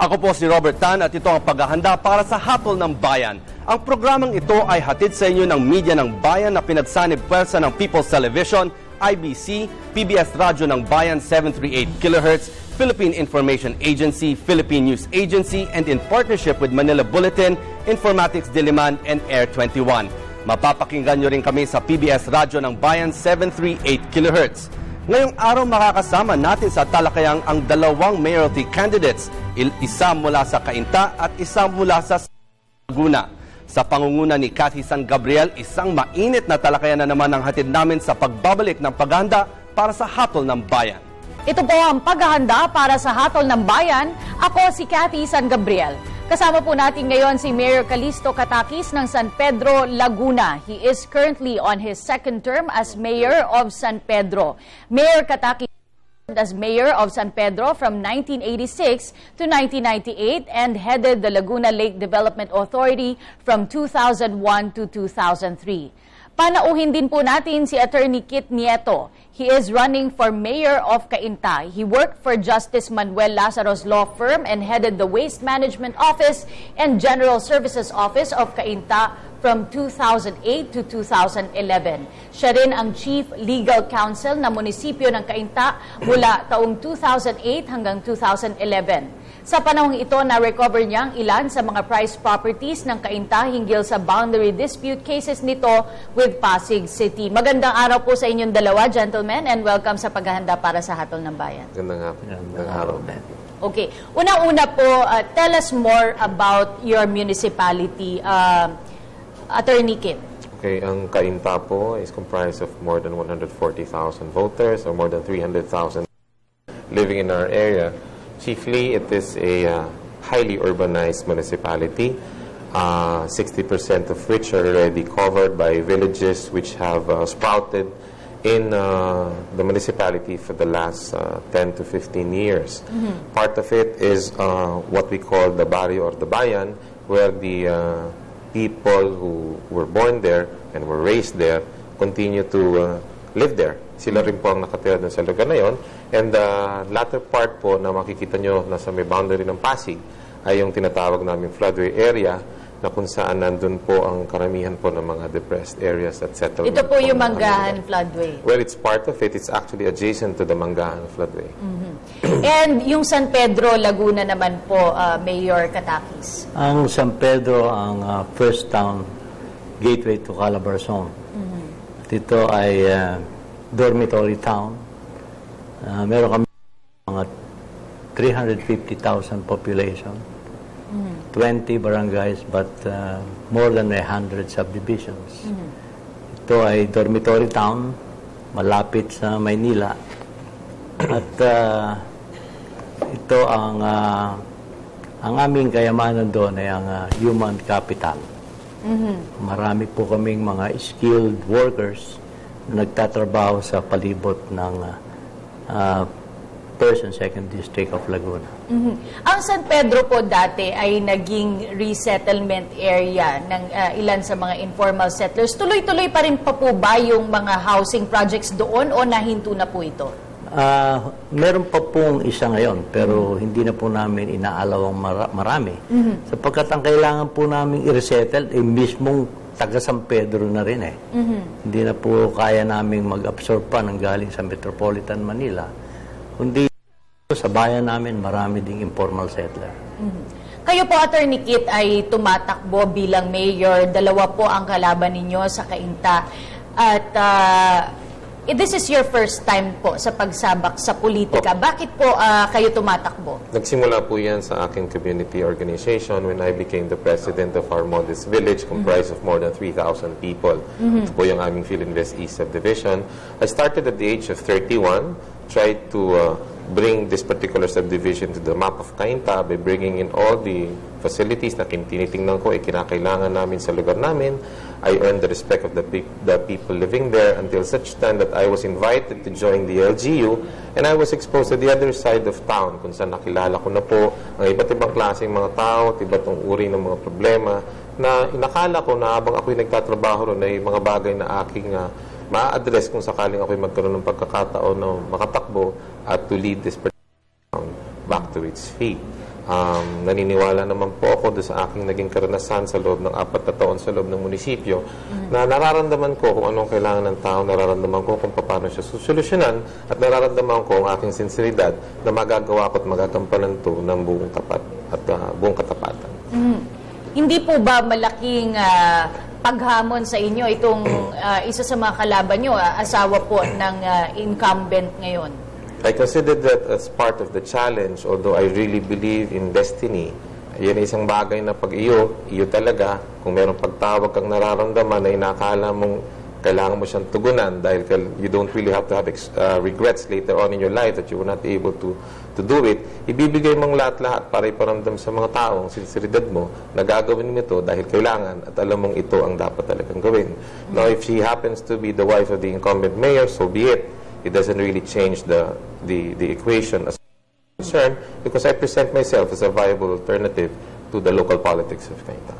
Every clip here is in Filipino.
Ako po si Robert Tan at ito ang paghahanda para sa Hatol ng Bayan. Ang programang ito ay hatid sa inyo ng media ng bayan na pinagsanib pwersa ng People's Television, IBC, PBS Radyo ng Bayan 738 kHz, Philippine Information Agency, Philippine News Agency, and in partnership with Manila Bulletin, Informatics Diliman, and Air 21. Mapapakinggan nyo rin kami sa PBS Radyo ng Bayan 738 kHz. Ngayong araw makakasama natin sa talakayang ang dalawang mayoralty candidates, isa mula sa Cainta at isa mula sa Laguna. Sa pangunguna ni Cathy San Gabriel, isang mainit na talakayan na naman ang hatid namin sa pagbabalik ng paghahanda para sa Hatol ng Bayan. Ito po ang paghahanda para sa Hatol ng Bayan. Ako si Cathy San Gabriel. Kasama po natin ngayon si Mayor Calixto Catakis ng San Pedro, Laguna. He is currently on his second term as Mayor of San Pedro. Mayor Catakis as Mayor of San Pedro from 1986 to 1998 and headed the Laguna Lake Development Authority from 2001 to 2003. Panauhin din po natin si Attorney Kit Nieto. He is running for Mayor of Cainta. He worked for Justice Manuel Lazaro's law firm and headed the Waste Management Office and General Services Office of Cainta from 2008 to 2011. Siya rin ang Chief Legal Counsel ng munisipyo ng Cainta mula taong 2008 hanggang 2011. Sa panahong ito, na-recover niya ang ilan sa mga prize properties ng Cainta hinggil sa boundary dispute cases nito with Pasig City. Magandang araw po sa inyong dalawa, gentlemen, and welcome sa paghahanda para sa Hatol ng Bayan. Magandang araw. Okay. Una-una po, tell us more about your municipality, Attorney Kit. Okay, ang Cainta po is comprised of more than 140,000 voters or more than 300,000 living in our area. Chiefly, it is a highly urbanized municipality, 60% of which are already covered by villages which have sprouted in the municipality for the last 10 to 15 years. Part of it is what we call the barrio or the bayan, where the people who were born there and were raised there continue to live there. Sila rin po ang nakatira dun sa lugar na yon. And the latter part po na makikita nyo nasa may boundary ng Pasig ay yung tinatawag namin floodway area na kung saan nandun po ang karamihan po ng mga depressed areas at settlement. Ito po yung Manggahan floodway. Well, it's part of it. It's actually adjacent to the Manggahan floodway. And yung San Pedro, Laguna naman po, Mayor Catakis. Ang San Pedro ang first town gateway to Calabarzon. Ito ay dormitory town. Meron kami mga 350,000 population, 20 barangays, but more than 100 subdivisions. Ito ay dormitory town, malapit sa Maynila. At ito ang aming kayamanan doon ay ang human capital. Marami po kaming mga skilled workers na nagtatrabaho sa palibot ng 1st and 2nd District of Laguna. Ang San Pedro po dati ay naging resettlement area ng ilan sa mga informal settlers. Tuloy-tuloy pa rin pa po ba yung mga housing projects doon o nahinto na po ito? Meron pa pong isa ngayon, pero hindi na po namin inaalawang marami. Sapagkat ang kailangan po namin i-resettle ay mismong taga San Pedro na rin eh. Hindi na po kaya namin mag-absorb pa ng galing sa Metropolitan Manila. Kundi sa bayan namin, marami ding informal settler. Kayo po, Attorney Kit, ay tumatakbo bilang mayor. Dalawa po ang kalaban ninyo sa Cainta. At this is your first time po sa pagsabak sa politika. Bakit po kayo tumatakbo? Nagsimula po yan sa aking community organization when I became the president of our modest village comprised of more than 3,000 people. Ito po yung aming Philinvest East subdivision. I started at the age of 31, tried to bring this particular subdivision to the map of Cainta by bringing in all the facilities na tinitingnan ko ay kinakailangan namin sa lugar namin. I earned the respect of the people living there until such time that I was invited to join the LGU and I was exposed to the other side of town kung saan nakilala ko na po ang iba't ibang klaseng mga tao at iba't ibang uri ng mga problema na inakala ko na habang ako'y nagtatrabaho ron ay mga bagay na aking ma-address kung sakaling ako'y magkaroon ng pagkakataon na makatakbo at to lead this particular town back to its feet. Naniniwala naman po ako doon sa aking naging karanasan sa loob ng 4 na taon sa loob ng munisipyo na nararamdaman ko kung anong kailangan ng tao, nararamdaman ko kung paano siya susolusyonan at nararamdaman ko ang aking sinseridad na magagawa ko at magagampanan to ng buong tapat at buong katapatan. Hindi po ba malaking paghamon sa inyo itong isa sa mga kalaban nyo, asawa po ng incumbent ngayon? I consider that as part of the challenge, although I really believe in destiny. Yan isang bagay na pag iyo talaga, kung mayroong pagtawag kang nararamdaman na inakala mong kailangan mo siyang tugunan dahil you don't really have to have regrets later on in your life that you were not able to do it, ibibigay mong lahat-lahat para iparamdam sa mga taong sinseridad mo na gagawin mo ito dahil kailangan at alam mong ito ang dapat talagang gawin. Now, if she happens to be the wife of the incumbent mayor, so be it. It doesn't really change the equation as concerned because I present myself as a viable alternative to the local politics of Kainta.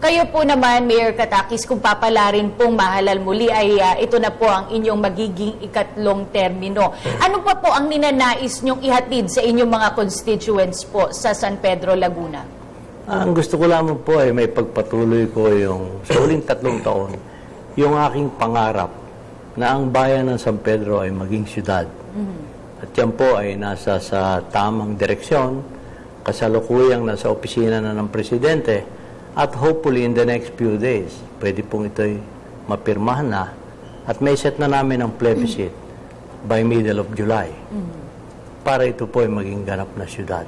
Kayo po naman, Mayor Katakis, kung papalarin pong mahalal muli ay ito na po ang inyong magiging ikatlong termino. Ano pa po ang ninanais nyong ihatid sa inyong mga constituents po sa San Pedro, Laguna? Ang gusto ko lamang po ay may pagpatuloy ko yung sa huling 3 taon, yung aking pangarap na ang bayan ng San Pedro ay maging syudad. At yan po ay nasa sa tamang direksyon, kasalukuyang nasa opisina na ng Presidente, at hopefully in the next few days, pwede pong ito'y mapirmahan na at may set na namin ang plebiscite by middle of July para ito po ay maging ganap na syudad.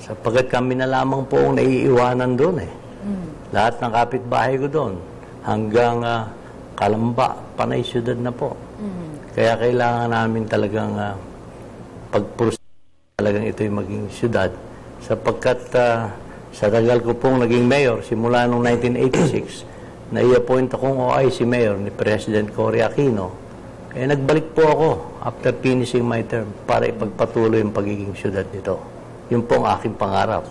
Sapagkat kami na lamang po ang naiiwanan doon eh. Lahat ng kapitbahay ko doon hanggang Kalamba, panay syudad na po. Kaya kailangan namin talagang pagpurus talagang ito'y maging syudad. Sapagkat sa tagal ko pong naging mayor, simula noong 1986, na-i-appoint akong OIC mayor ni President Cory Aquino. Kaya nagbalik po ako after finishing my term para ipagpatuloy ang pagiging syudad nito. Yun po ang aking pangarap.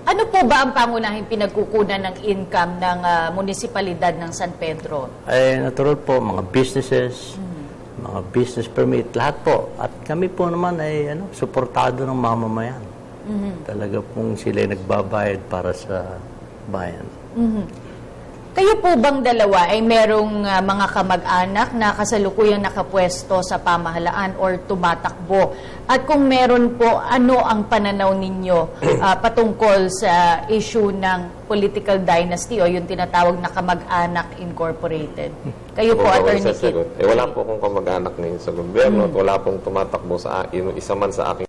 Ano po ba ang pangunahing pinagkukunan ng income ng munisipalidad ng San Pedro? Ay, natural po, mga businesses, mga business permit, lahat po. At kami po naman ay suportado ng mamamayan. Talaga pong sila nagbabayad para sa bayan. Kayo po bang dalawa ay merong mga kamag-anak na kasalukuyang nakapwesto sa pamahalaan or tumatakbo? At kung meron po, ano ang pananaw ninyo patungkol sa issue ng political dynasty o yung tinatawag na Kamag-anak Incorporated? Kayo po, Attorney Kit. Wala po akong kamag-anak ngayon sa gobyerno at wala pong tumatakbo sa akin, isa man sa akin.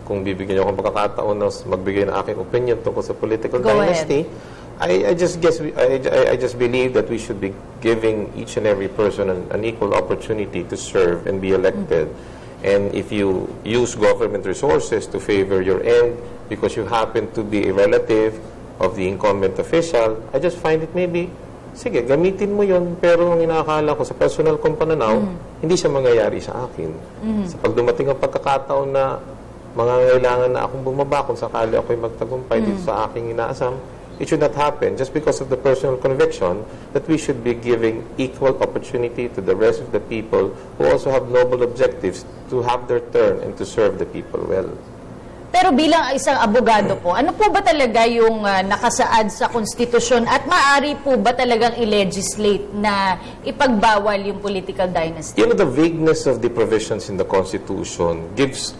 Kung bibigyan niyo akong pagkakataon na magbigay ng aking opinion tungkol sa political dynasty, I just believe that we should be giving each and every person an equal opportunity to serve and be elected. And if you use government resources to favor your end because you happen to be a relative of the incumbent official, I just find it maybe, sige, gamitin mo yun, pero ang inakala ko sa personal kong pananaw, hindi siya mangyayari sa akin. Sa pag dumating ang pagkakataon na mangangailangan na akong bumaba kung sakali ako'y magtagumpay dito sa aking inaasam, it should not happen just because of the personal conviction that we should be giving equal opportunity to the rest of the people who also have noble objectives to have their turn and to serve the people well. Pero bilang isang abogado po, ano po ba talaga yung nakasaad sa konstitusyon at maaari po ba talagang i-legislate na ipagbawal yung political dynasty? You know, the vagueness of the provisions in the Constitution gives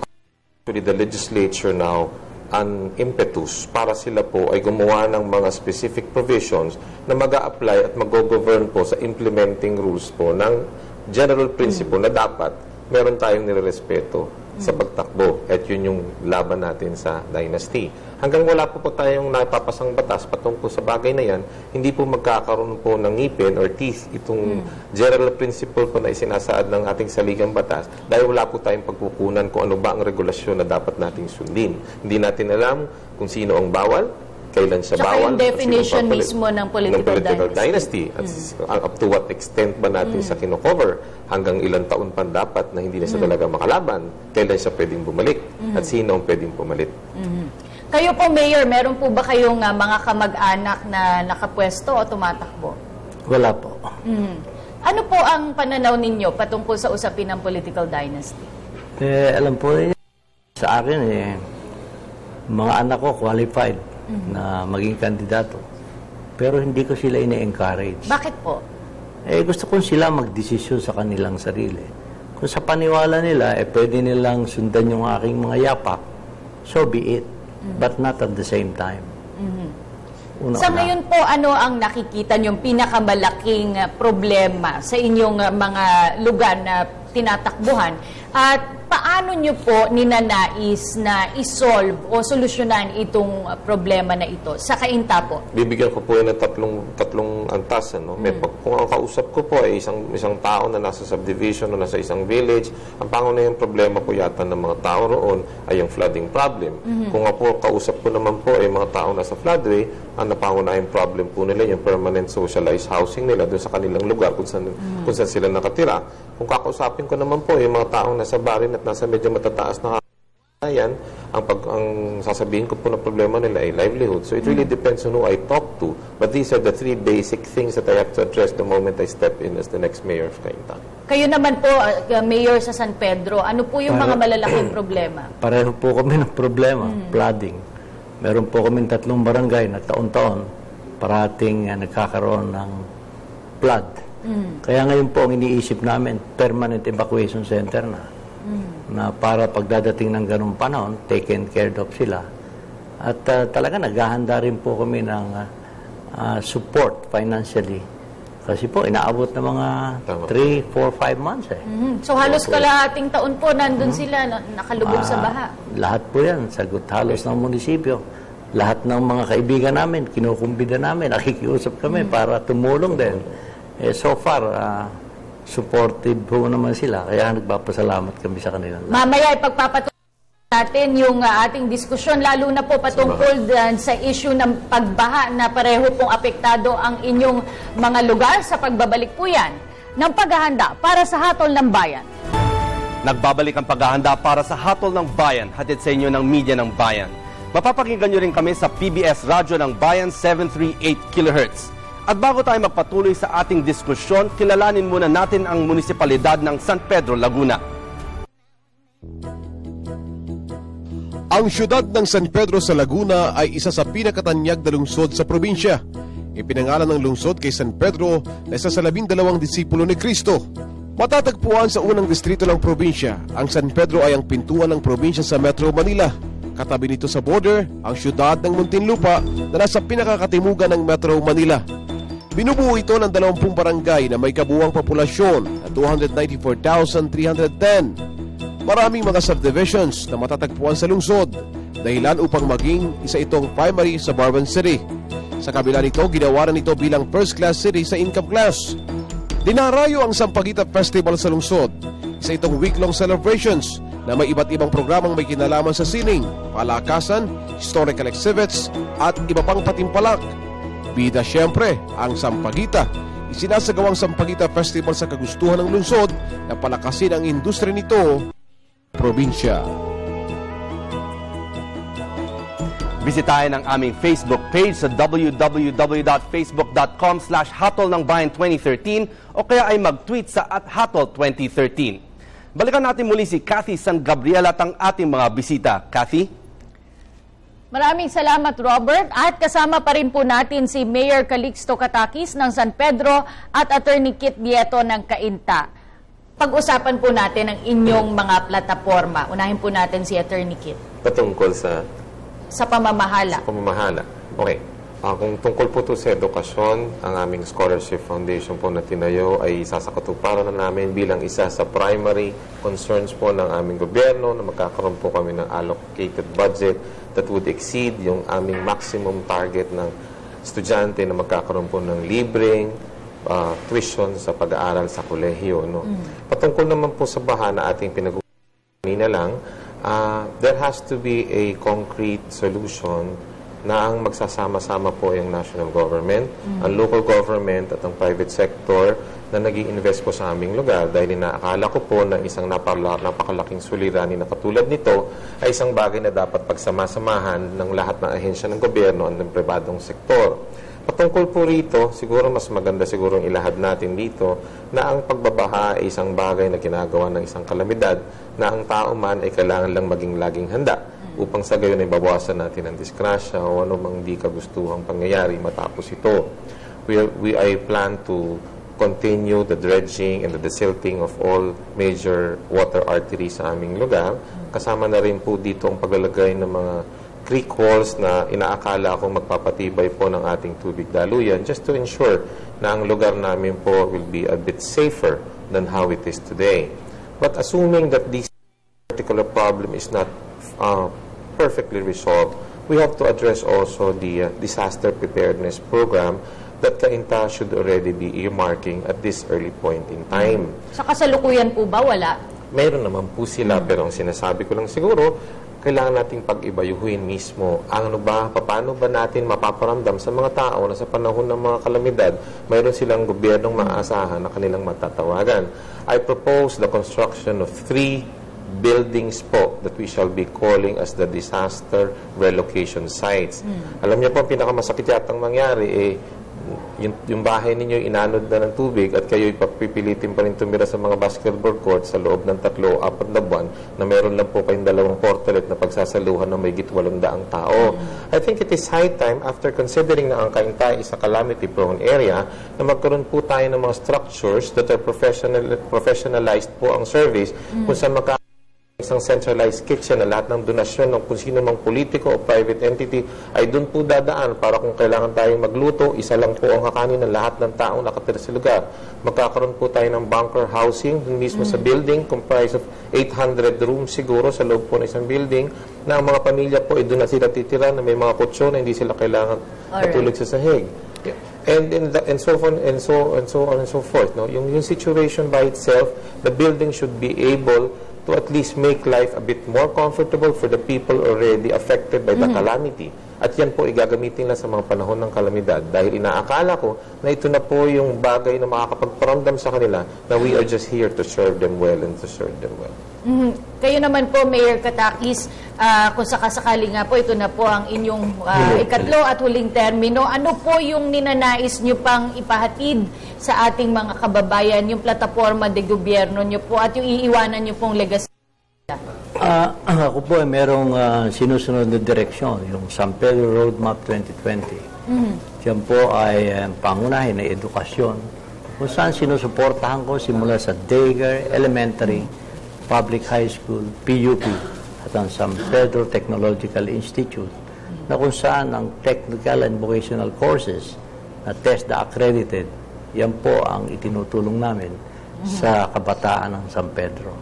actually the legislature now an impetus para sila po ay gumawa ng mga specific provisions na mag-a-apply at mag-govern po sa implementing rules po ng general principle na dapat meron tayong nirerespeto sa pagtakbo. At yun yung laban natin sa dynasty. Hanggang wala po tayong napapasang batas patungkol sa bagay na yan, hindi po magkakaroon po ng ngipin or teeth itong general principle po na isinasaad ng ating saligang batas dahil wala po tayong pagkukunan kung ano ba ang regulasyon na dapat nating sundin. Hindi natin alam kung sino ang bawal, kailan siya Tsaka bawal. yung definition mismo ng political dynasty. At up to what extent ba natin siya kinocover? Hanggang ilang taon pa dapat na hindi na siya talaga makalaban? Kailan siya pwedeng bumalik? At sino ang pwedeng pumalit? Kayo po, Mayor, meron po ba kayong mga kamag-anak na nakapwesto o tumatakbo? Wala po. Ano po ang pananaw ninyo patungkol sa usapin ng political dynasty? Alam po niyo, sa akin mga anak ko qualified na maging kandidato. Pero hindi ko sila ine-encourage. Bakit po? Gusto ko sila magdesisyon sa kanilang sarili. Kung sa paniwala nila, pwede nilang sundan yung aking mga yapak, so be it. But not at the same time. Sa ngayon po, ano ang nakikita niyong pinakamalaking problema sa inyong mga lugar na tinatakbuhan? At paano niyo po ninanais na isolve o solusyonan itong problema na ito sa Cainta po? Bibigyan ko po yan ng tatlong antas. Ano? Kung ang kausap ko po ay isang tao na nasa subdivision o nasa isang village, ang pangunahing problema po yata ng mga tao roon ay yung flooding problem. Kung nga po kausap ko naman po ay mga tao nasa floodway, ang napangunahing problem po nila yung permanent socialized housing nila doon sa kanilang lugar kung saan sila nakatira. Kung kakausapin ko naman po yung mga taong nasa barin at nasa medyo matataas na yan, ang sasabihin ko po na problema nila ay livelihood. So it really depends on who I talk to. But these are the three basic things that I have to address the moment I step in as the next mayor of Cainta. Kayo naman po, Mayor sa San Pedro, ano po yung mga malalaking problema? Pareho po kami ng problema, flooding. Meron po kami 3 barangay na taon-taon parating nagkakaroon ng flood. Kaya ngayon po ang iniisip namin, permanent evacuation center na para pagdadating ng ganung panahon, taken care of sila. At talaga naghahanda rin po kami ng support financially. Kasi po, inaabot na mga 3, 4, 5 months So halos kalahating taon po nandun sila, nakalubog sa baha. Lahat po yan, sagot halos ng munisipyo. Lahat ng mga kaibigan namin, kinukumbida namin, nakikiusap kami para tumulong din. So far, supportive po naman sila. Kaya nagpapasalamat kami sa kanila. Mamaya ipagpapatuloy natin yung ating diskusyon, lalo na po patungkol sa issue ng pagbaha na pareho pong apektado ang inyong mga lugar sa pagbabalik po yan ng paghahanda para sa Hatol ng Bayan. Nagbabalik ang paghahanda para sa Hatol ng Bayan, hatid sa inyo ng Media ng Bayan. Mapapakinggan nyo rin kami sa PBS Radyo ng Bayan 738 kHz. At bago tayo magpatuloy sa ating diskusyon, kilalanin muna natin ang munisipalidad ng San Pedro, Laguna. Ang siyudad ng San Pedro sa Laguna ay isa sa pinakatanyag na lungsod sa probinsya. Ipinangalan ng lungsod kay San Pedro na isa sa 12 disipulo ni Cristo. Matatagpuan sa unang distrito ng probinsya, ang San Pedro ay ang pintuan ng probinsya sa Metro Manila. Katabi nito sa border, ang siyudad ng Muntinlupa na nasa pinakakatimugan ng Metro Manila. Binubuo ito ng 20 barangay na may kabuuang populasyon na 294,310. Maraming mga subdivisions na matatagpuan sa lungsod, dahilan upang maging isa itong primary suburban city. Sa kabila nito, ginawa na ito bilang first-class city sa income class. Dinarayo ang Sampaguita Festival sa lungsod, isa itong week-long celebrations na may iba't ibang programang may kinalaman sa sining, palakasan, historical exhibits at iba pang patimpalak. Bida siyempre ang Sampaguita. Isinasagawang Sampaguita Festival sa kagustuhan ng lungsod na palakasin ang industriya nito probinsya. Bisitahin ang aming Facebook page sa www.facebook.com/hatolnangbayan2013 o kaya ay mag-tweet sa @hatol2013. Balikan natin muli si Cathy San Gabriel at ang ating mga bisita. Cathy? Maraming salamat, Robert. At kasama pa rin po natin si Mayor Calixto Katakis ng San Pedro at Attorney Kit Nieto ng Cainta. Pag-usapan po natin ang inyong mga plataforma. Unahin po natin si Attorney Kit. Patungkol sa pamamahala. Pamamahala. Okay. Kung tungkol po ito sa edukasyon, ang aming scholarship foundation po na tinayo ay sasakatuparan na namin bilang isa sa primary concerns po ng aming gobyerno na magkakaroon po kami ng allocated budget that would exceed yung aming maximum target ng estudyante na magkakaroon po ng libreng tuition sa pag-aaral sa kolehiyo. No? Patungkol naman po sa baha na ating pinag-uusapan kanina lang, there has to be a concrete solution na ang magsasama-sama po yung national government, ang local government at ang private sector na nag-i-invest po sa aming lugar dahil inaakala ko po na isang napakalaking suliranin na katulad nito ay isang bagay na dapat pagsama-samahan ng lahat ng ahensya ng gobyerno at ng pribadong sektor. Patungkol po rito, siguro mas maganda siguro ilahad natin dito na ang pagbabaha ay isang bagay na ginagawa ng isang kalamidad na ang tao man ay kailangan lang maging laging handa. upang sa gayon ay bawasan natin ang disgrasya o anumang di kagustuhang pangyayari matapos ito. I plan to continue the dredging and the desilting of all major water arteries sa aming lugar. Kasama na rin po dito ang paglalagay ng mga creek walls na inaakala akong magpapatibay po ng ating tubig daluyan just to ensure na ang lugar namin po will be a bit safer than how it is today. But assuming that this particular problem is not perfectly resolved, we have to address also the disaster preparedness program that Cainta should already be earmarking at this early point in time. Sa kasalukuyan po ba, wala? Meron naman po sila, pero ang sinasabi ko lang siguro, kailangan nating pag-ibayuhin mismo. Paano ba natin mapaparamdam sa mga tao na sa panahon ng mga kalamidad, mayroon silang gobyernong maaasahan na kanilang matatawagan. I propose the construction of 3 buildings po that we shall be calling as the disaster relocation sites. Alam niyo po, pinakamasakit yatang mangyari, yung bahay ninyo inanod na ng tubig at kayo'y papipilitin pa rin tumira sa mga basketball court sa loob ng 3 o 4 na buwan na meron lang po kayong 2 portalet na pagsasaluhan ng mayigit 800 tao. I think it is high time, after considering na ang Cainta is a calamity-prone area, na magkaroon po tayo ng mga structures that are professionalized po ang service kung saan isang centralized kitchen na lahat ng donasyon ng kung sino mang politiko o private entity ay doon po dadaan para kung kailangan tayong magluto, isa lang po ang kakanin ng lahat ng taong nakatira sa lugar. Magkakaroon po tayo ng bunker housing dun mismo sa building, comprised of 800 rooms siguro sa loob po ng isang building, na ang mga pamilya po ay doon na sila titira, na may mga kutsyon na hindi sila kailangan matulog sa sahig. And so on and so forth. No? Yung situation by itself, the building should be able to at least make life a bit more comfortable for the people already affected by the calamity. At yan po igagamitin lang sa mga panahon ng kalamidad dahil inaakala ko na ito na po yung bagay na makakapagparamdam sa kanila na we are just here to serve them well and to serve them well. Kayo naman po, Mayor Katakis, kung sakasakali nga po, ito na po ang inyong ikatlo at huling termino. Ano po yung ninanais nyo pang ipahatid sa ating mga kababayan, yung plataforma de gobyerno nyo po at yung iiwanan nyo pong legacy? Ako po ay merong sinusunod na direksyon, yung San Pedro Roadmap 2020. Diyan po ay pangunahin na edukasyon kung saan sinusuportahan ko simula sa daycare, elementary, public high school, PUP, at ang San Pedro Technological Institute, na kung saan ang technical and vocational courses na TESDA accredited, yan po ang itinutulong namin sa kabataan ng San Pedro.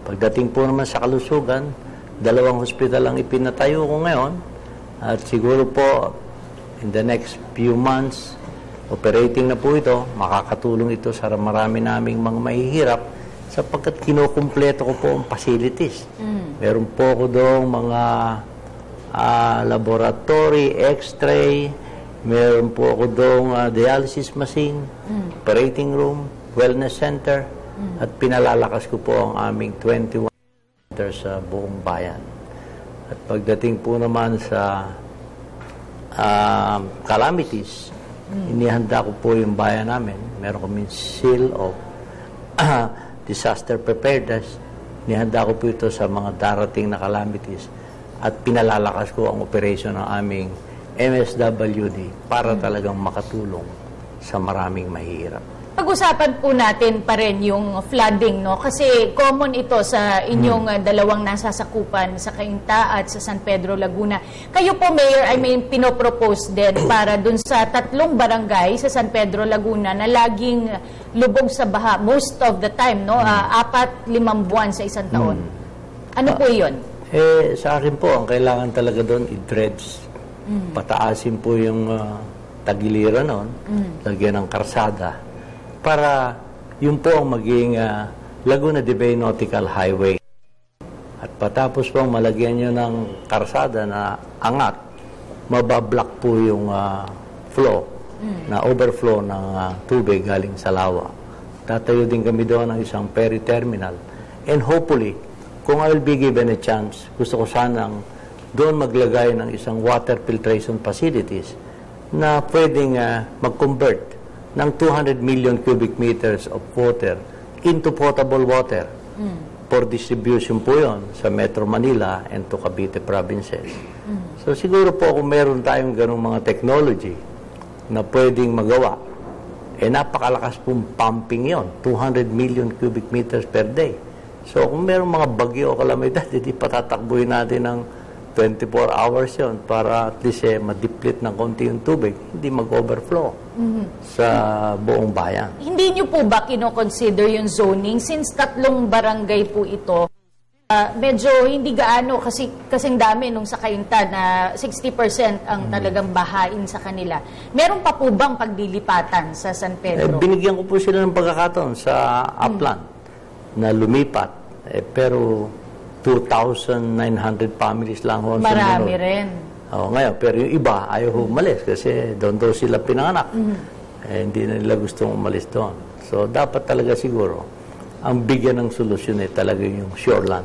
Pagdating po naman sa kalusugan, 2 hospital ang ipinatayo ko ngayon, at siguro po in the next few months, operating na po ito, makakatulong ito sa marami naming mga mahihirap sapagkat kinukumpleto ko po ang facilities. Meron po ko doon mga laboratory, x-ray, meron po ako doon dialysis machine, operating room, wellness center, at pinalalakas ko po ang aming 21 centers sa buong bayan. At pagdating po naman sa calamities, inihanda ko po yung bayan namin. Meron kami seal of disaster preparedness. Inihanda ko po ito sa mga darating na calamities. At pinalalakas ko ang operation ng aming MSWD para talagang makatulong sa maraming mahihirap. Pag-usapan po natin pa rin yung flooding, no? Kasi common ito sa inyong dalawang nasasakupan sa Cainta at sa San Pedro, Laguna. Kayo po, Mayor, ay may pinopropose din para dun sa 3 barangay sa San Pedro, Laguna na laging lubog sa baha most of the time, no? 4-5 buwan sa isang taon. Ano po yun? Sa akin po, ang kailangan talaga doon i-dredge. Pataasin po yung tagiliran noon, lagyan ng karsada, para yun po ang maging Laguna de Bay Nautical Highway. At patapos po malagyan nyo ng karsada na angat, mabablock po yung flow, na overflow ng tubig galing sa lawa. Tatayo din kami doon ng isang ferry terminal. And hopefully, kung I will be given a chance, gusto ko sanang doon maglagay ng isang water filtration facilities na pwedeng mag-convert ng 200 million cubic meters of water into potable water. for distribution po yon sa Metro Manila and to Cavite provinces. So siguro po kung meron tayong ganung mga technology na pwedeng magawa, napakalakas pong pumping yon, 200 million cubic meters per day. So kung meron mga bagyo o kalamidad, hindi patatakbuhin natin ng 24 hours yon para at least ma-deplete ng konti yung tubig, hindi mag-overflow sa buong bayan. Hindi nyo po ba kino-consider yung zoning since 3 barangay po ito? Medyo hindi gaano kasing dami nung sa Cainta na 60% ang talagang bahain sa kanila. Meron pa po bang paglilipatan sa San Pedro? Binigyan ko po sila ng pagkakataon sa Upland na lumipat. Pero 2,900 families lang ho. Marami rin. Ngayon, pero yung iba ayaw umalis kasi doon daw sila pinanganak. Hindi na nila gustong umalis doon. So dapat talaga siguro ang bigyan ng solusyon talaga yung shoreland.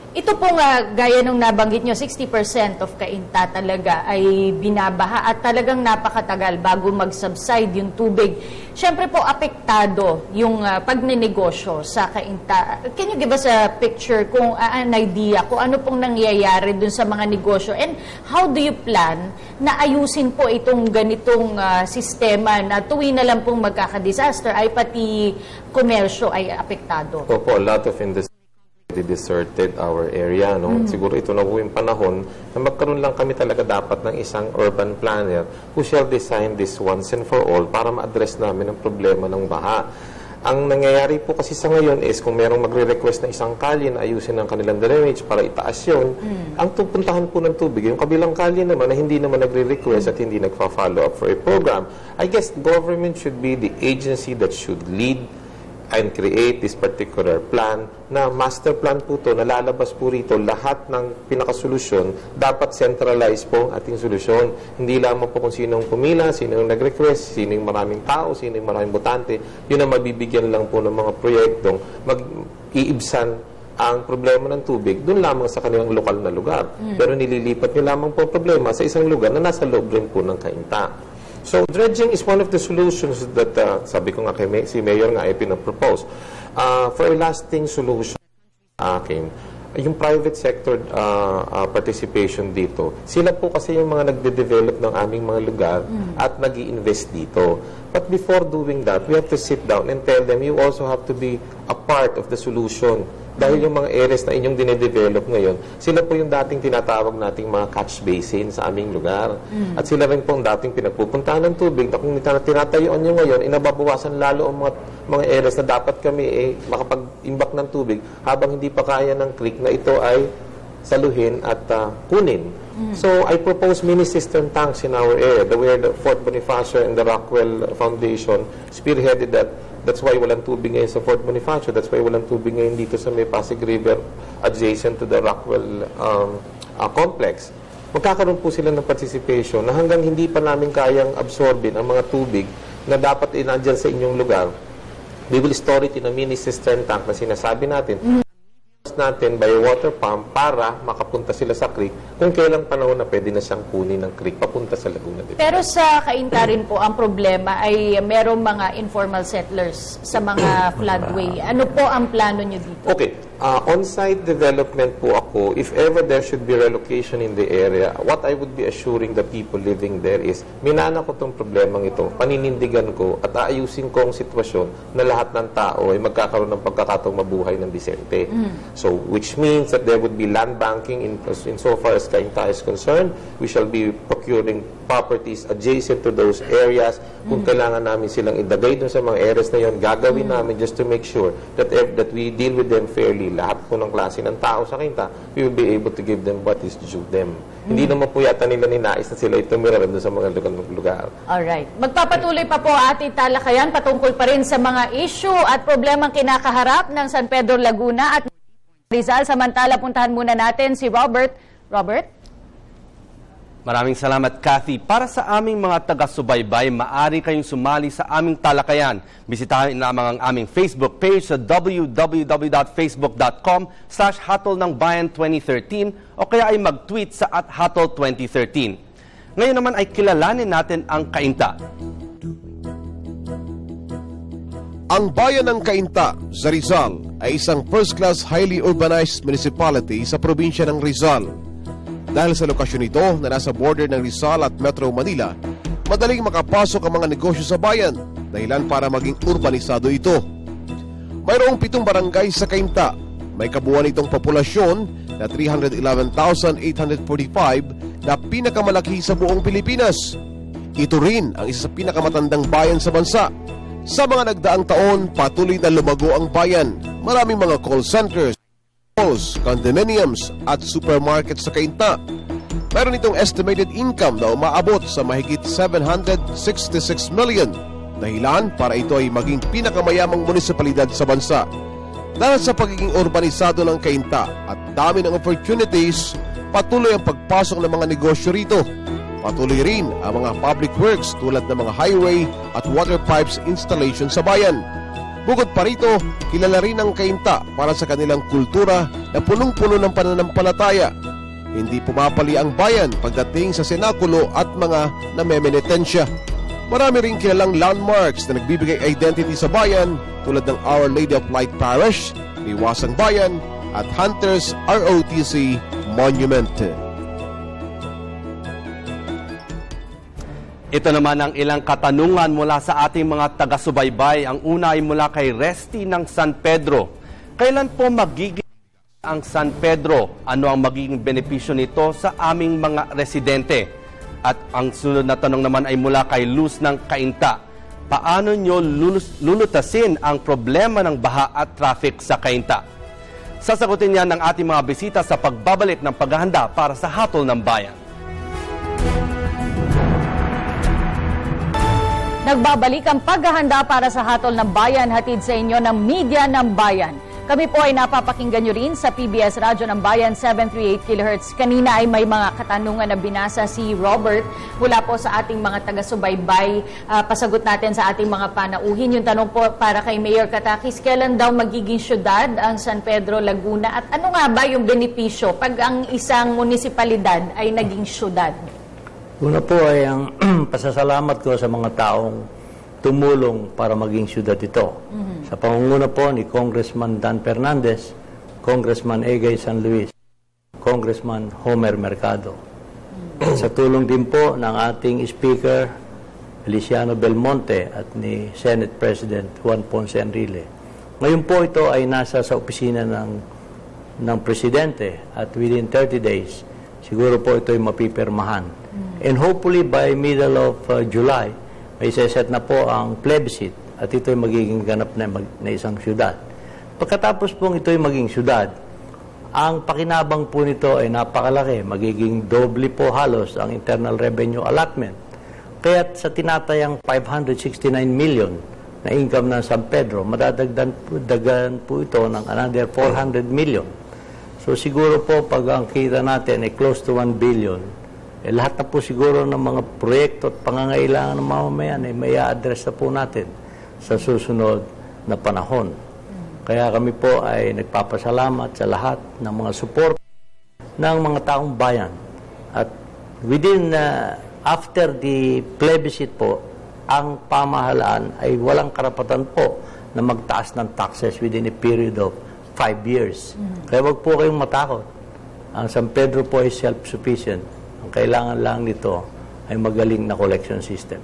Ito pong gaya nung nabanggit nyo, 60% of Cainta talaga ay binabaha at talagang napakatagal bago mag-subside yung tubig. Siyempre po, apektado yung pagnenegosyo sa Cainta. Can you give us a picture, an idea, kung ano pong nangyayari dun sa mga negosyo? And how do you plan na ayusin po itong ganitong sistema na tuwi na lang pong magkaka-disaster ay pati komersyo ay apektado? Opo, a lot of industry deserted our area. No? Siguro ito na po yung panahon na magkaroon lang kami talaga dapat ng isang urban planner who shall design this once and for all para ma-address namin ang problema ng baha. Ang nangyayari po kasi sa ngayon is kung merong magre-request na isang kalye na ayusin ang kanilang drainage para itaas yun, ang pupuntahan po ng tubig, yung kabilang kalye naman na hindi naman nagre-request at hindi nagfa-follow up for a program. I guess government should be the agency that should lead and create this particular plan na master plan po to, nalalabas po rito lahat ng pinakasolusyon, dapat centralize po ang ating solusyon. Hindi lamang po kung sinong pumila, sinong nag-request, sinong maraming tao, sinong maraming botante, yun ang mabibigyan lang po ng mga proyektong mag-iibsan ang problema ng tubig doon lamang sa kanilang lokal na lugar. Pero nililipat nyo lamang po ang problema sa isang lugar na nasa loob rin po ng Cainta. So, dredging is one of the solutions that, sabi ko nga si Mayor nga ay pinapropose. For a lasting solution akin, yung private sector participation dito, sila po kasi yung mga nagde-develop ng aming mga lugar at nag-i-invest dito. But before doing that, we have to sit down and tell them, you also have to be a part of the solution. Dahil yung mga areas na inyong dinedevelop ngayon, sila po yung dating tinatawag nating mga catch basin sa aming lugar. At sila rin po ang dating pinagpupuntahan ng tubig na kung tinatayuan nyo ngayon, inababawasan lalo ang mga areas na dapat kami makapag-imbak ng tubig habang hindi pa kaya ng creek na ito ay saluhin at kunin. So, I propose mini cistern tanks in our area, where the Fort Bonifacio and the Rockwell Foundation spearheaded that. That's why walang tubig ngayon sa Fort Bonifacio. That's why walang tubig ngayon dito sa may Pasig River adjacent to the Rockwell complex. Magkakaroon po sila ng participation na hanggang hindi pa namin kayang absorbin ang mga tubig na dapat inandyan sa inyong lugar. We will store it in a mini cistern tank na sinasabi natin. Natin by water pump para makapunta sila sa creek kung kailang panahon na pwede na siyang kunin ng creek papunta sa Laguna de Bay. Pero sa Cainta rin po, ang problema ay merong mga informal settlers sa mga floodway. Ano po ang plano nyo dito? Okay. On-site development po ako, if ever there should be relocation in the area, what I would be assuring the people living there is, minana ko itong problemang ito, paninindigan ko at aayusin ko ang sitwasyon na lahat ng tao ay magkakaroon ng pagkakataong mabuhay ng disente. So, which means that there would be land banking in so far as Cainta is concerned. We shall be procuring properties adjacent to those areas. Kung kailangan namin silang idagay dun sa mga areas na yon, gagawin namin just to make sure that we deal with them fairly. Lahat po ng klase ng tao sa Cainta, we will be able to give them what is due them. Hindi naman po yata nila ninais na sila tumira doon sa mga lugar. Alright. Magpapatuloy pa po ating talakayan patungkol pa rin sa mga issue at problemang kinakaharap ng San Pedro Laguna at Rizal. Samantala, puntahan muna natin si Robert. Robert? Maraming salamat, Kathy. Para sa aming mga taga-subaybay, maaari kayong sumali sa aming talakayan. Bisitahin lamang ang aming Facebook page sa www.facebook.com/hatolnangbayan2013 o kaya ay mag-tweet sa @hatol2013. Ngayon naman ay kilalanin natin ang Cainta. Ang bayan ng Cainta sa Rizal ay isang first-class highly urbanized municipality sa probinsya ng Rizal. Dahil sa lokasyon ito na nasa border ng Rizal at Metro Manila, madaling makapasok ang mga negosyo sa bayan, dahilan para maging urbanisado ito. Mayroong 7 barangay sa Cainta. May kabuuan itong populasyon na 311,845 na pinakamalaki sa buong Pilipinas. Ito rin ang isa sa pinakamatandang bayan sa bansa. Sa mga nagdaang taon, patuloy na lumago ang bayan. Maraming mga call centers, malls, condominiums at supermarkets sa Cainta. Meron itong estimated income na umaabot sa mahigit 766 million. Dahilan para ito ay maging pinakamayamang munisipalidad sa bansa. Dahil sa pagiging urbanisado ng Cainta at dami ng opportunities, patuloy ang pagpasok ng mga negosyo rito. Patuloy rin ang mga public works tulad ng mga highway at water pipes installation sa bayan. Bukod pa rito, kilala rin ang Cainta para sa kanilang kultura na punong-puno ng pananampalataya. Hindi pumapali ang bayan pagdating sa senakulo at mga namemenitensya. Marami rin kilalang landmarks na nagbibigay identity sa bayan tulad ng Our Lady of Light Parish, Liwasang Bayan at Hunters ROTC Monument. Ito naman ang ilang katanungan mula sa ating mga taga-subaybay. Ang una ay mula kay Resty ng San Pedro. Kailan po magiging ang San Pedro? Ano ang magiging benepisyo nito sa aming mga residente? At ang sunod na tanong naman ay mula kay Luz ng Cainta. Paano nyo lulutasin ang problema ng baha at traffic sa Cainta? Sasagutin yan ng ating mga bisita sa pagbabalik ng paghahanda para sa Hatol ng Bayan. Nagbabalik ang paghahanda para sa Hatol ng Bayan, hatid sa inyo ng Media ng Bayan. Kami po ay napapakinggan nyo rin sa PBS Radyo ng Bayan 738 kHz. Kanina ay may mga katanungan na binasa si Robert mula po sa ating mga taga-subaybay. Pasagot natin sa ating mga panauhin. Yung tanong po para kay Mayor Katakis, kailan daw magiging syudad ang San Pedro, Laguna? At ano nga ba yung benepisyo pag ang isang munisipalidad ay naging syudad? Una po ay ang pasasalamat ko sa mga taong tumulong para maging syudad ito. Sa pangunguna po ni Congressman Dan Fernandez, Congressman Egay San Luis, Congressman Homer Mercado. Sa tulong din po ng ating Speaker Feliciano Belmonte at ni Senate President Juan Ponce Enrile. Ngayon po ito ay nasa sa opisina ng Presidente at within 30 days, siguro po ito ay mapipirmahan. And hopefully by middle of July, may set na po ang plebiscite at ito ay magiging ganap na isang syudad. Pagkatapos pong ito ay maging syudad, ang pakinabang po nito ay napakalaki. Magiging doble po halos ang internal revenue allotment. Kaya sa tinatayang 569 million na income ng San Pedro, madadagdagan po ito ng another 400 million. So siguro po pag ang kita natin ay close to 1 billion, lahat na po siguro ng mga proyekto at pangangailangan ng mamamayan ay may a-address na po natin sa susunod na panahon. Kaya kami po ay nagpapasalamat sa lahat ng mga support ng mga taong bayan. At within, after the plebiscite po, ang pamahalaan ay walang karapatan po na magtaas ng taxes within a period of 5 years. Kaya wag po kayong matakot. Ang San Pedro po ay self-sufficient. Ang kailangan lang nito ay magaling na collection system.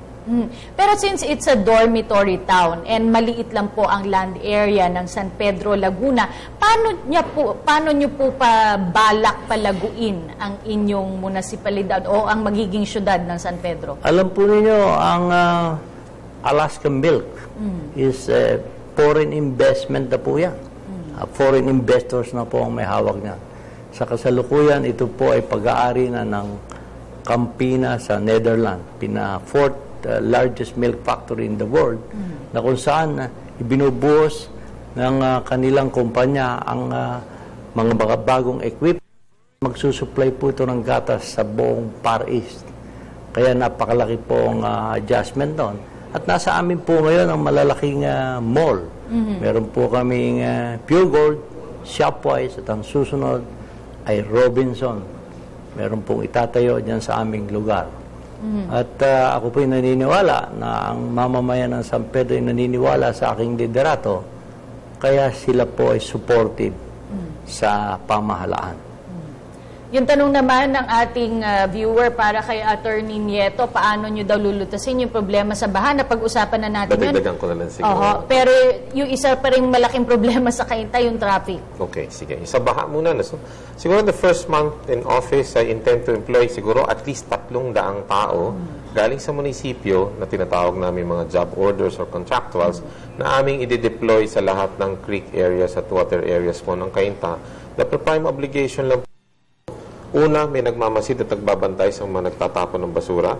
Pero since it's a dormitory town and maliit lang po ang land area ng San Pedro, Laguna, paano nyo po pa balak palaguin ang inyong munisipalidad o ang magiging syudad ng San Pedro? Alam po ninyo, ang Alaska Milk is foreign investment na po yan. Foreign investors na po ang may hawak niyan. Sa kasalukuyan, ito po ay pag-aari na ng Campina sa Netherlands, fourth largest milk factory in the world, na kung saan ibinubuhos ng kanilang kumpanya ang mga bagong equipment. Magsusupply po ito ng gatas sa buong Far East. Kaya napakalaki po ang adjustment doon. At nasa amin po ngayon ang malalaking mall. Meron po kaming Pure Gold, Shopwise, at ang susunod ay Robinson. Meron pong itatayo dyan sa aming lugar. At ako po'y naniniwala na ang mamamayan ng San Pedro ay naniniwala sa aking liderato. kaya sila po ay supportive sa pamahalaan. Yung tanong naman ng ating viewer para kay Attorney Nieto, paano nyo daw lulutasin yung problema sa baha? Napag-usapan na natin yun. Dadagdagan ko na lang siguro. Oho, pero yung isa pa rin malaking problema sa Cainta, yung traffic. Okay, sige. Sa baha muna. So, siguro the first month in office, I intend to employ siguro at least 300 tao galing sa munisipyo na tinatawag namin mga job orders or contractuals na aming i-deploy sa lahat ng creek areas at water areas po ng Cainta. The prime obligation lang una, may nagmamasid at nagbabantay sa mga nagtatapon ng basura.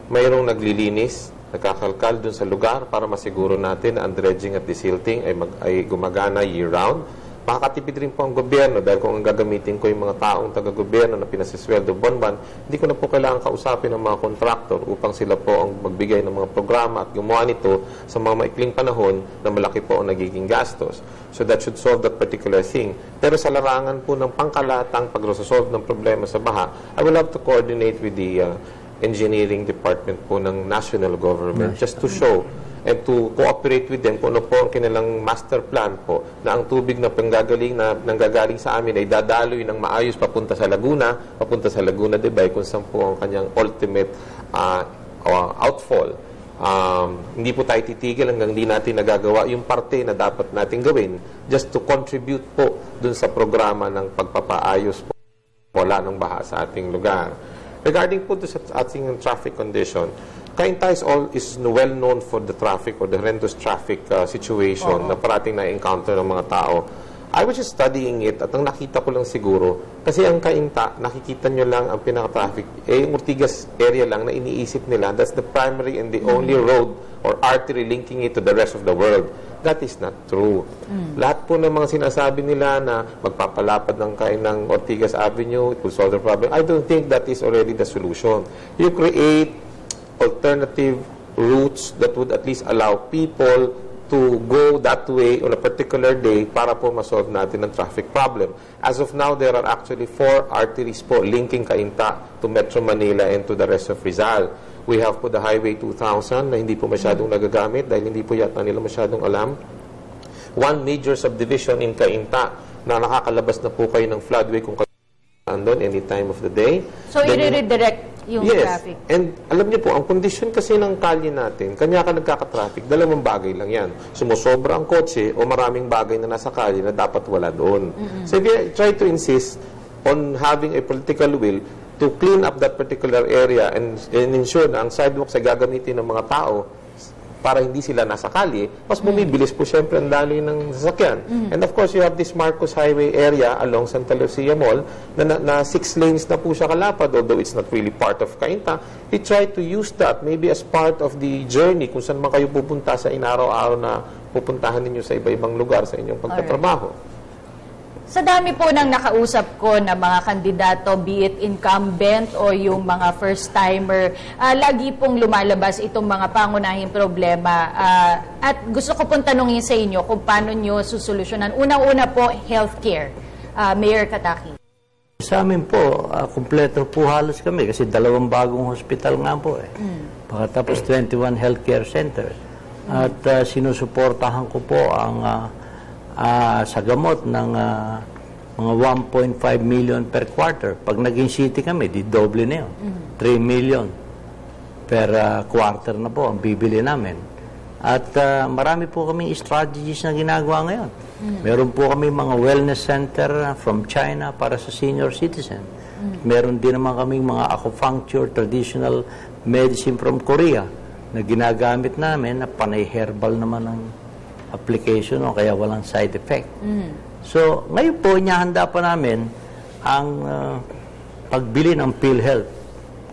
Mayroong naglilinis, nagkakalkal dun sa lugar para masiguro natin na ang dredging at desilting ay gumagana year-round. Makakatipid rin po ang gobyerno dahil kung ang gagamitin ko yung mga taong taga-gobyerno na pinasisweldo buwan-buwan, hindi ko na po kailangan kausapin ng mga kontraktor upang sila po ang magbigay ng mga programa at gumawa nito sa mga maikling panahon na malaki po ang nagiging gastos. So that should solve that particular thing. Pero sa larangan po ng pangkalatang pag-resolve ng problema sa baha, I will have to coordinate with the engineering department po ng national government just to show and to cooperate with them kung ano po ang kanilang master plan po na ang tubig na nanggagaling sa amin ay dadaloy ng maayos papunta sa Laguna Debay kung saan po ang kanyang ultimate outfall. Hindi po tayo titigil hanggang hindi natin nagagawa yung parte na dapat natin gawin just to contribute po dun sa programa ng pagpapaayos po wala ng baha sa ating lugar. Regarding po sa ating traffic condition, Cainta is well known for the traffic or the horrendous traffic situation na parating na-encounter ng mga tao. I was just studying it at ang nakita ko lang siguro, kasi ang Cainta, nakikita nyo lang ang pinaka-traffic, yung Ortigas area lang na iniisip nila, that's the primary and the only road or artery linking it to the rest of the world. That is not true. Lahat po ng mga sinasabi nila na magpapalapad ng Ortigas Avenue, it will solve the problem. I don't think that is already the solution. You create alternative routes that would at least allow people to go that way on a particular day para po masolve natin ang traffic problem. As of now, there are actually 4 arteries po linking Cainta to Metro Manila and to the rest of Rizal. We have po the Highway 2000 na hindi po masyadong nagagamit dahil hindi po yata nila masyadong alam. One major subdivision in Cainta na nakakalabas na po kayo ng floodway kung kayo andon any time of the day. So, i-redirect yung traffic. And alam niyo po, ang kondisyon kasi ng kalye natin, kanya ka nagkaka-traffic, dalawang bagay lang yan. Sumusobra ang kotse o maraming bagay na nasa kalye na dapat wala doon. So if you try to insist on having a political will to clean up that particular area and ensure na ang sidewalks ay gagamitin ng mga tao para hindi sila nasa kalye, mas bumibilis po siyempre ang daloy ng sasakyan. And of course, you have this Marcos Highway area along Santa Lucia Mall na 6 lanes na po siya kalapad, although it's not really part of Cainta. We try to use that maybe as part of the journey kung saan man kayo pupunta sa inaraw-araw na pupuntahan ninyo sa iba-ibang lugar sa inyong pagtatrabaho. Sa dami po ng nakausap ko na mga kandidato, be it incumbent o yung mga first-timer, lagi pong lumalabas itong mga pangunahing problema. At gusto ko pong tanungin sa inyo kung paano nyo susolusyonan. Unang-una po, healthcare. Mayor Kataki. Sa amin po, kumpleto po halos kami kasi 2 bagong hospital nga po eh. Pagkatapos 21 healthcare center. At sinusuportahan ko po ang sa gamot ng mga 1.5 million per quarter. Pag naging city kami, di doble na yun. 3 million per quarter na po ang bibili namin. At marami po kami strategies na ginagawa ngayon. Meron po kami mga wellness center from China para sa senior citizen. Meron din naman kami mga acupuncture, traditional medicine from Korea na ginagamit namin na panay herbal naman ang application o kaya walang side effect. So, ngayon po, inihanda pa namin ang pagbili ng PhilHealth.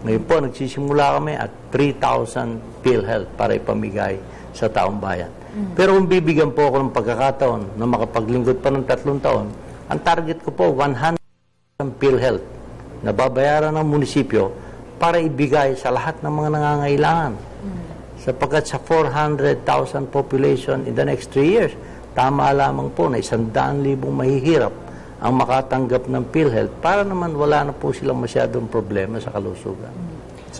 Ngayon po, nagsisimula kami at 3,000 PhilHealth para ipamigay sa taong bayan. Pero kung bibigyan po ako ng pagkakataon na makapaglingkod pa ng 3 taon, ang target ko po, 100 PhilHealth na babayaran ng munisipyo para ibigay sa lahat ng mga nangangailangan. Sapagkat sa 400,000 population in the next 3 years, tama lamang po na 100,000 mahihirap ang makatanggap ng PhilHealth para naman wala na po silang masyadong problema sa kalusugan.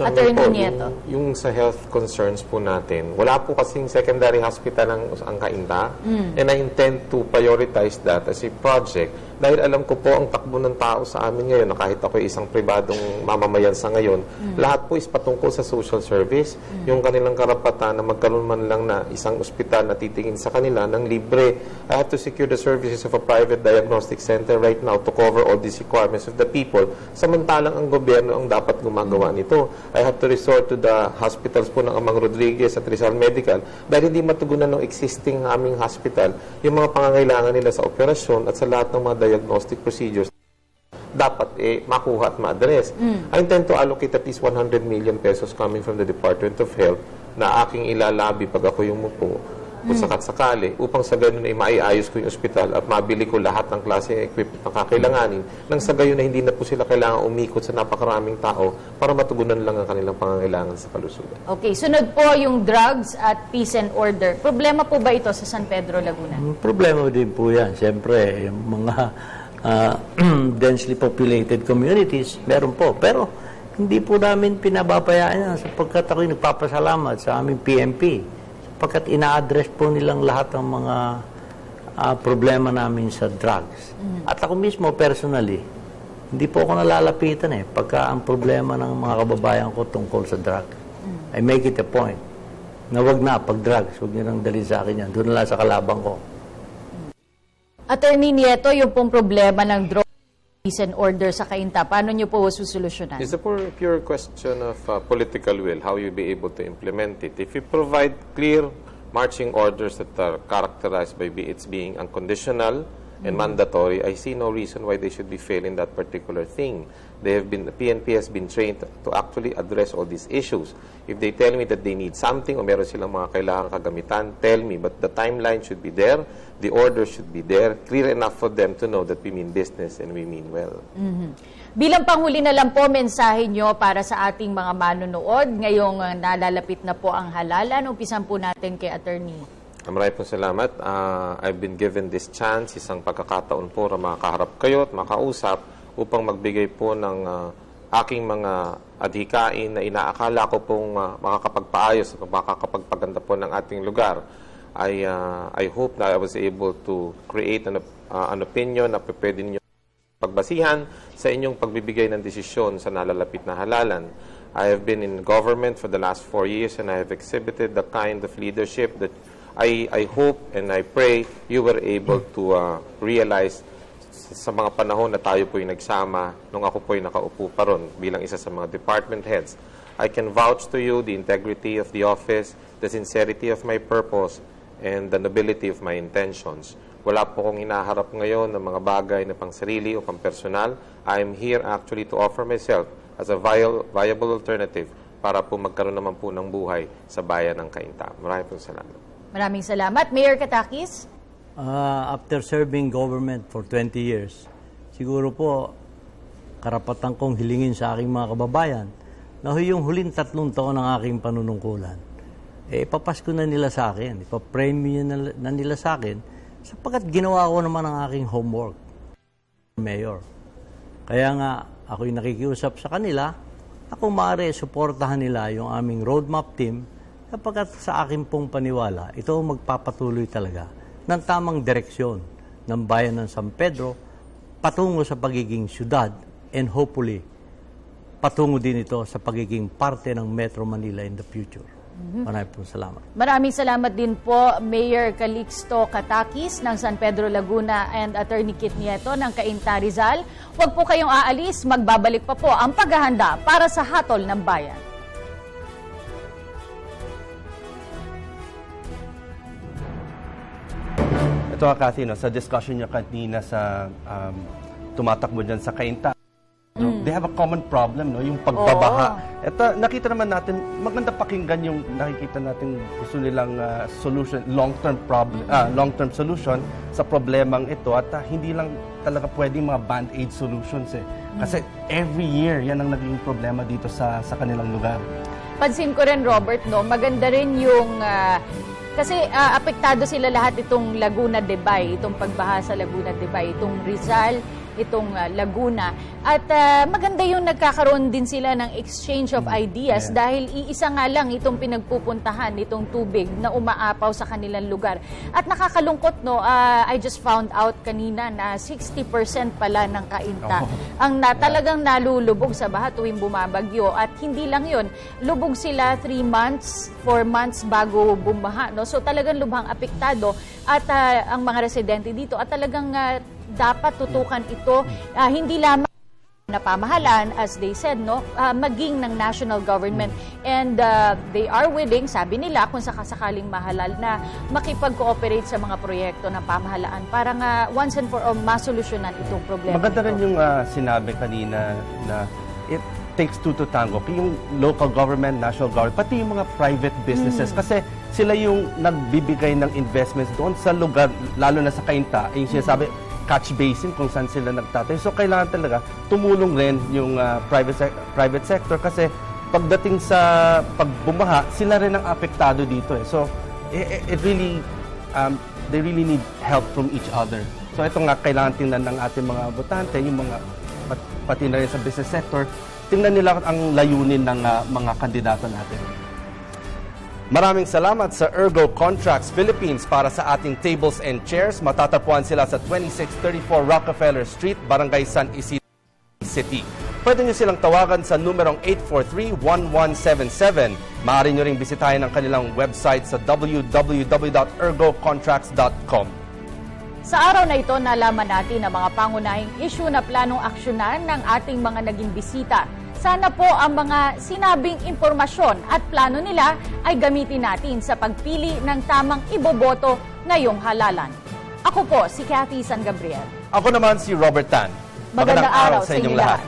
Attorney Nieto. Yung sa health concerns po natin, wala po kasing secondary hospital ang Cainta, and I intend to prioritize that as a project dahil alam ko po ang takbo ng tao sa amin ngayon, na kahit ako isang pribadong mamamayan sa ngayon, lahat po is patungkol sa social service, yung kanilang karapatan na magkaroon man lang na isang ospital na titingin sa kanila ng libre. I have to secure the services of a private diagnostic center right now to cover all these requirements of the people. Samantalang ang gobyerno ang dapat gumagawa nito. I have to resort to the hospitals po ng Amang Rodriguez at Rizal Medical dahil hindi matugunan ng existing aming hospital yung mga pangangailangan nila sa operasyon at sa lahat ng mga diagnostic procedures dapat makuha at ma-address. I intend to allocate at least 100 million pesos coming from the Department of Health na aking ilalabi pag ako yung mupo kung sakat-sakali upang sa ganun ay maiayos ko yung ospital at mabili ko lahat ng klase ng equipment na kakailanganin nang sa gayon na hindi na po sila kailangan umikot sa napakaraming tao para matugunan lang ang kanilang pangangailangan sa kalusugan. Okay, sunod po yung drugs at peace and order. Problema po ba ito sa San Pedro, Laguna? Problema din po yan. Siyempre, yung mga densely populated communities, meron po. Pero hindi po namin pinababayaan yan sapagkat ako'y nagpapasalamat sa aming PNP. Sapagkat ina-address po nilang lahat ng mga problema namin sa drugs. At ako mismo, personally, hindi po ako nalalapitan pagka ang problema ng mga kababayan ko tungkol sa drugs. I make it a point na wag na pag drugs, wag nyo nang dalhin sa akin yan. Doon na lang sa kalabang ko. Attorney Nieto, yung pong problema ng drug peace and order sa Cainta, paano nyo po susolusyonan? It's a pure question of political will, how you be able to implement it. If you provide clear marching orders that are characterized by its being unconditional and mandatory, I see no reason why they should be failing that particular thing. The PNP has been trained to actually address all these issues. If they tell me that they need something o meron silang mga kailangang kagamitan, tell me. But the timeline should be there, the order should be there, clear enough for them to know that we mean business and we mean well. Bilang panghuli na lang po, mensahe nyo para sa ating mga manonood. Ngayong nalalapit na po ang halalan. Umpisan po natin kay Attorney. Maraming po salamat. I've been given this chance, isang pagkakataon po na makaharap kayo at makausap upang magbigay po ng aking mga adhikain na inaakala ko pong makakapagpaayos at makakapagpaganda po ng ating lugar. I hope that I was able to create an opinion na pwede ninyo pagbasihan sa inyong pagbibigay ng desisyon sa nalalapit na halalan. I have been in government for the last 4 years and I have exhibited the kind of leadership that I hope and I pray you were able to realize sa mga panahon na tayo po'y nagsama nung ako po'y nakaupo pa ron bilang isa sa mga department heads. I can vouch to you the integrity of the office, the sincerity of my purpose, and the nobility of my intentions. Wala po kong hinaharap ngayon ng mga bagay na pang sarili o pang personal. I am here actually to offer myself as a viable alternative para po magkaroon naman po ng buhay sa bayan ng Cainta. Maraming po salamat. Maraming salamat. Mayor Katakis? After serving government for 20 years, siguro po karapatan kong hilingin sa aking mga kababayan na yung huling 3 taon ng aking panunungkulan, ipapasko na nila sa akin, ipapremyo na nila sa akin, sapagkat ginawa ko naman ang aking homework, Mayor. Kaya nga, ako'y nakikiusap sa kanila, na kung maaari, suportahan nila yung aming roadmap team, sapagkat sa akin pong paniwala, ito magpapatuloy talaga ng tamang direksyon ng bayan ng San Pedro patungo sa pagiging syudad and hopefully patungo din ito sa pagiging parte ng Metro Manila in the future. Maraming po salamat. Maraming salamat din po, Mayor Calixto Katakis ng San Pedro, Laguna and Attorney Kit Nieto ng Cainta, Rizal. Huwag po kayong aalis, magbabalik pa po ang paghahanda para sa hatol ng bayan. Ito nga, Cathy, sa discussion niya kanina sa tumatakbo dyan sa Cainta, they have a common problem, yung pagbabaha. Ito, nakita naman natin, maganda pakinggan yung nakikita natin gusto nilang solution, long-term solution sa problemang ito at hindi lang talaga pwedeng mga band-aid solutions Kasi every year, yan ang naging problema dito sa kanilang lugar. Pansin ko rin, Robert, maganda rin yung kasi apektado sila lahat itong Laguna de Bay, itong pagbaha sa Laguna de Bay, itong Rizal itong Laguna. At maganda yung nagkakaroon din sila ng exchange of ideas dahil iisa nga lang itong pinagpupuntahan nitong tubig na umaapaw sa kanilang lugar. At nakakalungkot, no, I just found out kanina na 60% pala ng Cainta ang talagang nalulubog sa baha tuwing bumabagyo. At hindi lang yun, lubog sila 3 months, 4 months bago bumaha. No? So talagang lubhang apektado at ang mga residente dito at talagang dapat tutukan ito hindi lamang na pamahalaan, as they said, no, maging ng national government. And they are willing, sabi nila, kung sakasakaling mahalal na makipag-cooperate sa mga proyekto ng pamahalaan para nga once and for all masolusyonan itong problema. Maganda rin yung sinabi kanina na it takes two to tango. Yung local government, national government, pati yung mga private businesses. Kasi sila yung nagbibigay ng investments doon sa lugar, lalo na sa Cainta. Yung sinasabi, catch basin kung saan sila nagtatayo. So, kailangan talaga tumulong rin yung private sector kasi pagdating sa pagbumaha, sila rin ang apektado dito. So, it really, they really need help from each other. So, ito nga, kailangan tingnan ng ating mga botante, yung mga, pati na rin sa business sector, tingnan nila ang layunin ng mga kandidato natin. Maraming salamat sa Ergo Contracts Philippines para sa ating tables and chairs. Matatagpuan sila sa 2634 Rockefeller Street, Barangay San Isidro City. Pwede nyo silang tawagan sa numerong 843-1177. Maaari nyo ring bisitahin ang kanilang website sa www.ergocontracts.com. Sa araw na ito, nalaman natin ang mga pangunahing issue na planong aksyonan ng ating mga naging bisita. Sana po ang mga sinabing impormasyon at plano nila ay gamitin natin sa pagpili ng tamang iboboto ngayong halalan. Ako po si Cathy San Gabriel. Ako naman si Robert Tan. Magandang araw sa inyong lahat.